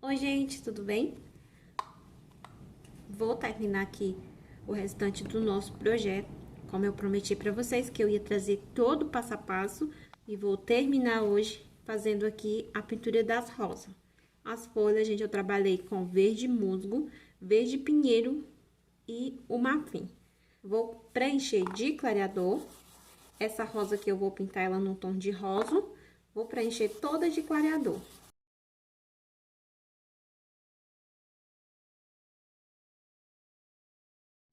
Oi, gente, tudo bem? Vou terminar aqui o restante do nosso projeto, como eu prometi para vocês que eu ia trazer todo o passo a passo e vou terminar hoje fazendo aqui a pintura das rosas. As folhas, gente, eu trabalhei com verde musgo, verde pinheiro e o marfim. Vou preencher de clareador. Essa rosa aqui eu vou pintar ela num tom de rosa, vou preencher toda de clareador.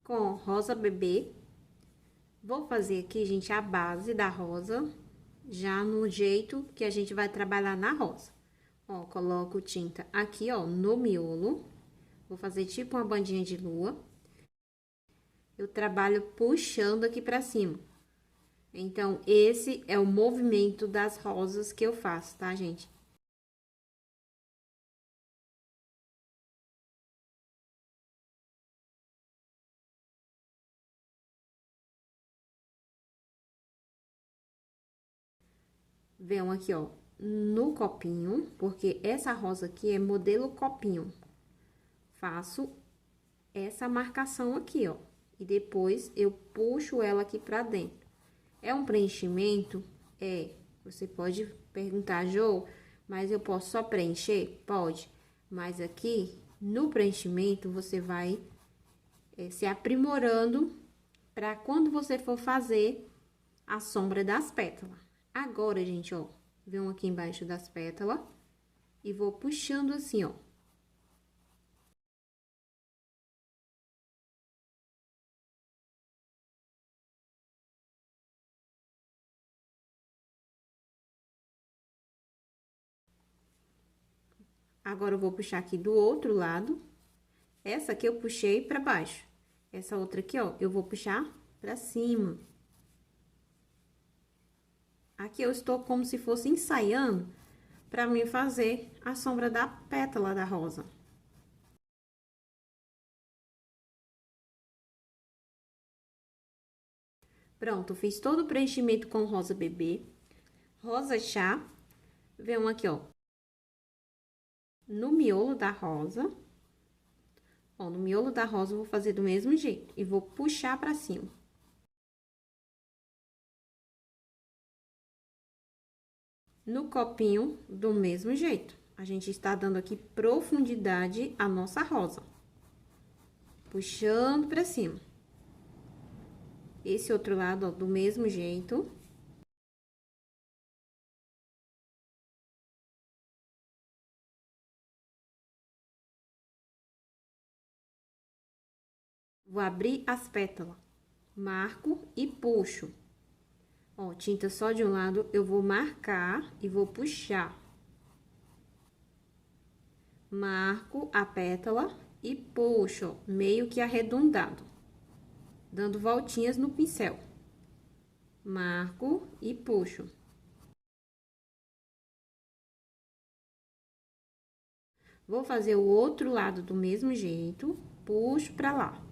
Com rosa bebê. Vou fazer aqui, gente, a base da rosa, já no jeito que a gente vai trabalhar na rosa. Ó, coloco tinta aqui, ó, no miolo. Vou fazer tipo uma bandinha de lua. Eu trabalho puxando aqui pra cima. Então, esse é o movimento das rosas que eu faço, tá, gente? Venham aqui, ó, no copinho, porque essa rosa aqui é modelo copinho. Faço essa marcação aqui, ó, e depois eu puxo ela aqui pra dentro. É um preenchimento? É. Você pode perguntar, Jô, mas eu posso só preencher? Pode. Mas aqui, no preenchimento, você vai se aprimorando para quando você for fazer a sombra das pétalas. Agora, gente, ó, venho aqui embaixo das pétalas e vou puxando assim, ó. Agora, eu vou puxar aqui do outro lado. Essa aqui eu puxei pra baixo. Essa outra aqui, ó, eu vou puxar pra cima. Aqui eu estou como se fosse ensaiando pra mim fazer a sombra da pétala da rosa. Pronto, fiz todo o preenchimento com rosa bebê, rosa chá. Vem aqui, ó, no miolo da rosa. Ó, no miolo da rosa eu vou fazer do mesmo jeito e vou puxar pra cima. No copinho, do mesmo jeito. A gente está dando aqui profundidade à nossa rosa. Puxando pra cima. Esse outro lado, ó, do mesmo jeito. Vou abrir as pétalas, marco e puxo. Ó, tinta só de um lado, eu vou marcar e vou puxar. Marco a pétala e puxo, ó, meio que arredondado, dando voltinhas no pincel. Marco e puxo. Vou fazer o outro lado do mesmo jeito, puxo pra lá.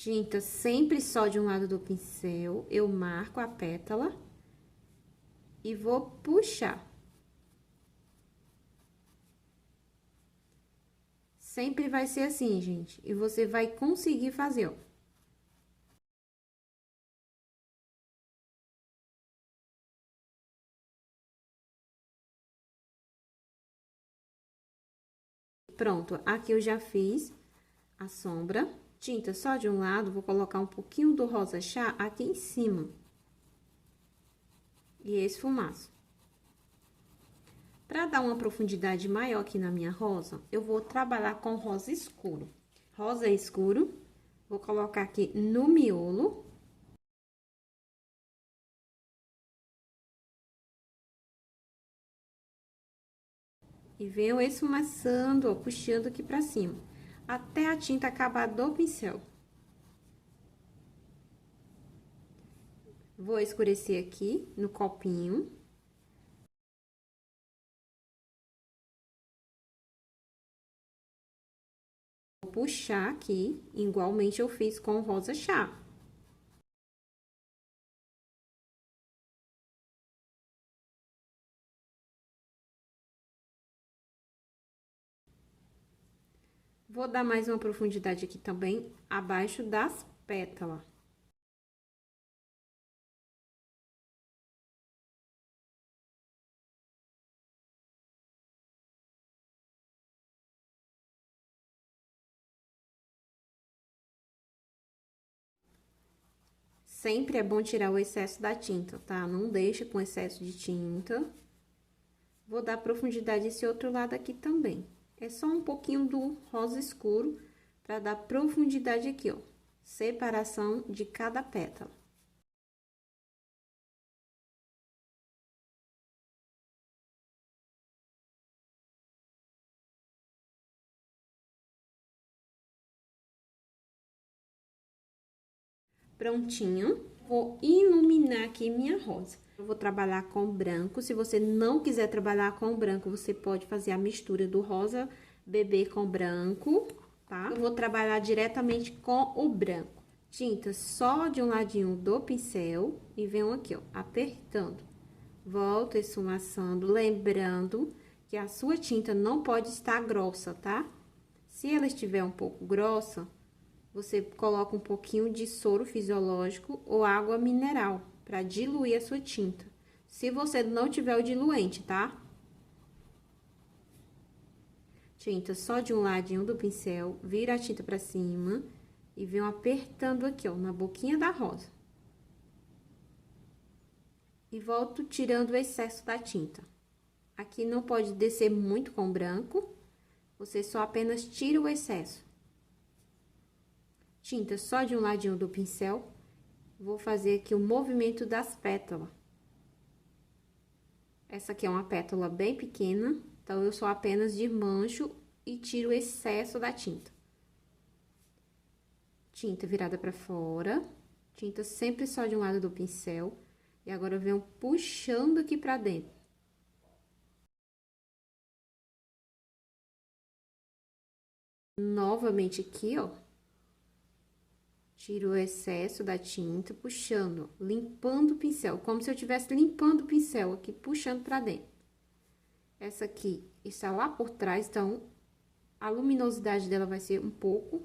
Tinta sempre só de um lado do pincel, eu marco a pétala e vou puxar. Sempre vai ser assim, gente, e você vai conseguir fazer, ó. Pronto, aqui eu já fiz a sombra. Tinta só de um lado, vou colocar um pouquinho do rosa chá aqui em cima. E esfumaço. Para dar uma profundidade maior aqui na minha rosa, eu vou trabalhar com rosa escuro. Rosa escuro, vou colocar aqui no miolo. E venho esfumaçando, ó, puxando aqui pra cima, até a tinta acabar do pincel. Vou escurecer aqui no copinho. Vou puxar aqui, igualmente eu fiz com o rosa chá. Vou dar mais uma profundidade aqui também, abaixo das pétalas. Sempre é bom tirar o excesso da tinta, tá? Não deixa com excesso de tinta. Vou dar profundidade esse outro lado aqui também. É só um pouquinho do rosa escuro para dar profundidade aqui, ó. Separação de cada pétala. Prontinho. Vou iluminar aqui minha rosa. Eu vou trabalhar com branco. Se você não quiser trabalhar com branco, você pode fazer a mistura do rosa bebê com branco, tá? Eu vou trabalhar diretamente com o branco. Tinta só de um ladinho do pincel e venho aqui, ó, apertando. Volto esfumaçando, lembrando que a sua tinta não pode estar grossa, tá? Se ela estiver um pouco grossa, você coloca um pouquinho de soro fisiológico ou água mineral para diluir a sua tinta. Se você não tiver o diluente, tá? Tinta só de um ladinho do pincel, vira a tinta pra cima e venho apertando aqui, ó, na boquinha da rosa. E volto tirando o excesso da tinta. Aqui não pode descer muito com branco, você só apenas tira o excesso. Tinta só de um ladinho do pincel, vou fazer aqui o movimento das pétalas. Essa aqui é uma pétala bem pequena, então eu só apenas desmancho e tiro o excesso da tinta. Tinta virada pra fora, tinta sempre só de um lado do pincel, e agora eu venho puxando aqui pra dentro. Novamente aqui, ó. Tiro o excesso da tinta, puxando, limpando o pincel, como se eu estivesse limpando o pincel aqui, puxando pra dentro. Essa aqui está lá por trás, então, a luminosidade dela vai ser um pouco.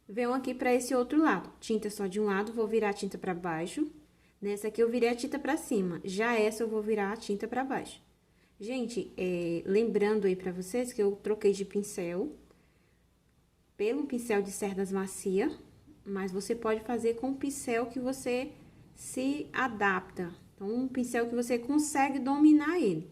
Venho aqui pra esse outro lado, tinta só de um lado, vou virar a tinta pra baixo. Nessa aqui eu virei a tinta pra cima, já essa eu vou virar a tinta pra baixo. Gente, lembrando aí pra vocês que eu troquei de pincel pelo pincel de cerdas macia, mas você pode fazer com o pincel que você se adapta. Então, um pincel que você consegue dominar ele.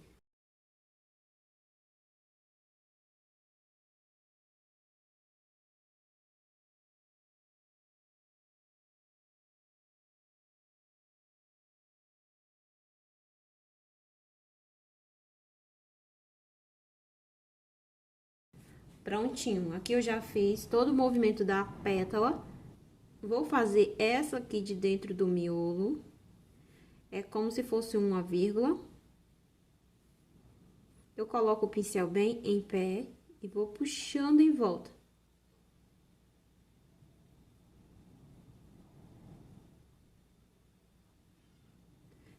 Prontinho, aqui eu já fiz todo o movimento da pétala. Vou fazer essa aqui de dentro do miolo. É como se fosse uma vírgula. Eu coloco o pincel bem em pé e vou puxando em volta.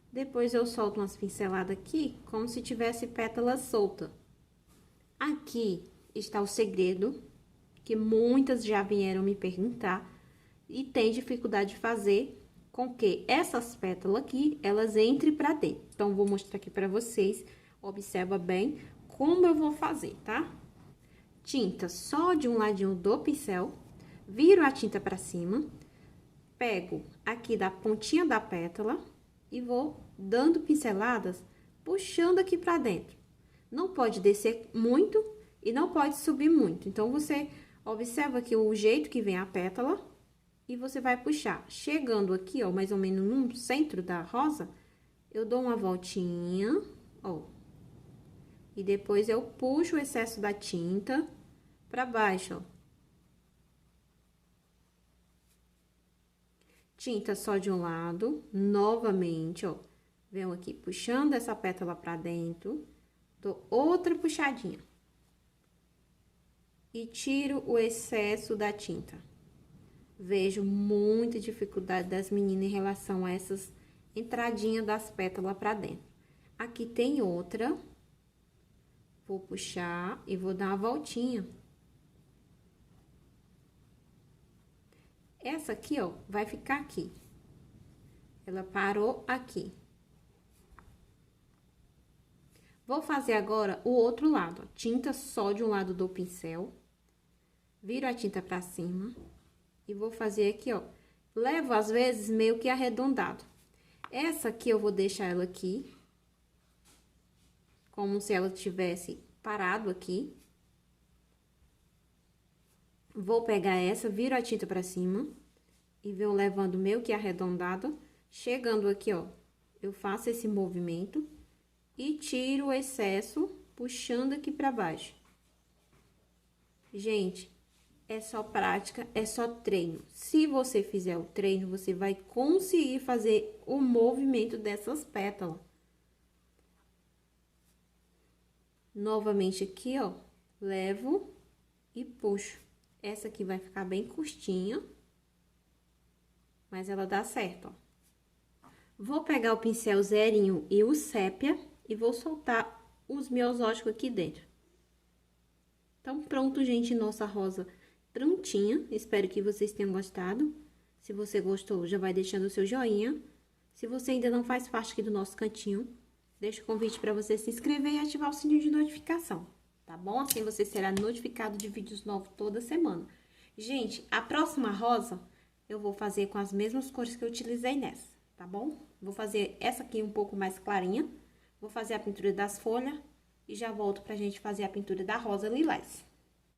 Depois eu solto umas pinceladas aqui, como se tivesse pétala solta. Aqui está o segredo, que muitas já vieram me perguntar e tem dificuldade de fazer com que essas pétalas aqui, elas entrem pra dentro. Então, vou mostrar aqui pra vocês, observa bem como eu vou fazer, tá? Tinta só de um ladinho do pincel, viro a tinta pra cima, pego aqui da pontinha da pétala e vou dando pinceladas, puxando aqui pra dentro. Não pode descer muito e não pode subir muito. Então, você observa aqui o jeito que vem a pétala e você vai puxar. Chegando aqui, ó, mais ou menos no centro da rosa, eu dou uma voltinha, ó. E depois eu puxo o excesso da tinta pra baixo, ó. Tinta só de um lado, novamente, ó. Venho aqui puxando essa pétala pra dentro, dou outra puxadinha. E tiro o excesso da tinta. Vejo muita dificuldade das meninas em relação a essas entradinhas das pétalas pra dentro. Aqui tem outra. Vou puxar e vou dar uma voltinha. Essa aqui, ó, vai ficar aqui. Ela parou aqui. Vou fazer agora o outro lado, ó. Tinta só de um lado do pincel. Viro a tinta pra cima. E vou fazer aqui, ó. Levo, às vezes, meio que arredondado. Essa aqui, eu vou deixar ela aqui. Como se ela tivesse parado aqui. Vou pegar essa, viro a tinta pra cima. E venho levando meio que arredondado. Chegando aqui, ó. Eu faço esse movimento. E tiro o excesso, puxando aqui pra baixo. Gente, é só prática, é só treino. Se você fizer o treino, você vai conseguir fazer o movimento dessas pétalas. Novamente aqui, ó, levo e puxo. Essa aqui vai ficar bem curtinha, mas ela dá certo, ó. Vou pegar o pincel zerinho e o sépia e vou soltar os miosóticos aqui dentro. Então, pronto, gente, nossa rosa prontinha. Espero que vocês tenham gostado. Se você gostou, já vai deixando o seu joinha. Se você ainda não faz parte aqui do nosso cantinho, deixo o convite para você se inscrever e ativar o sininho de notificação, tá bom? Assim você será notificado de vídeos novos toda semana. Gente, a próxima rosa eu vou fazer com as mesmas cores que eu utilizei nessa, tá bom? Vou fazer essa aqui um pouco mais clarinha. Vou fazer a pintura das folhas e já volto pra gente fazer a pintura da rosa lilás.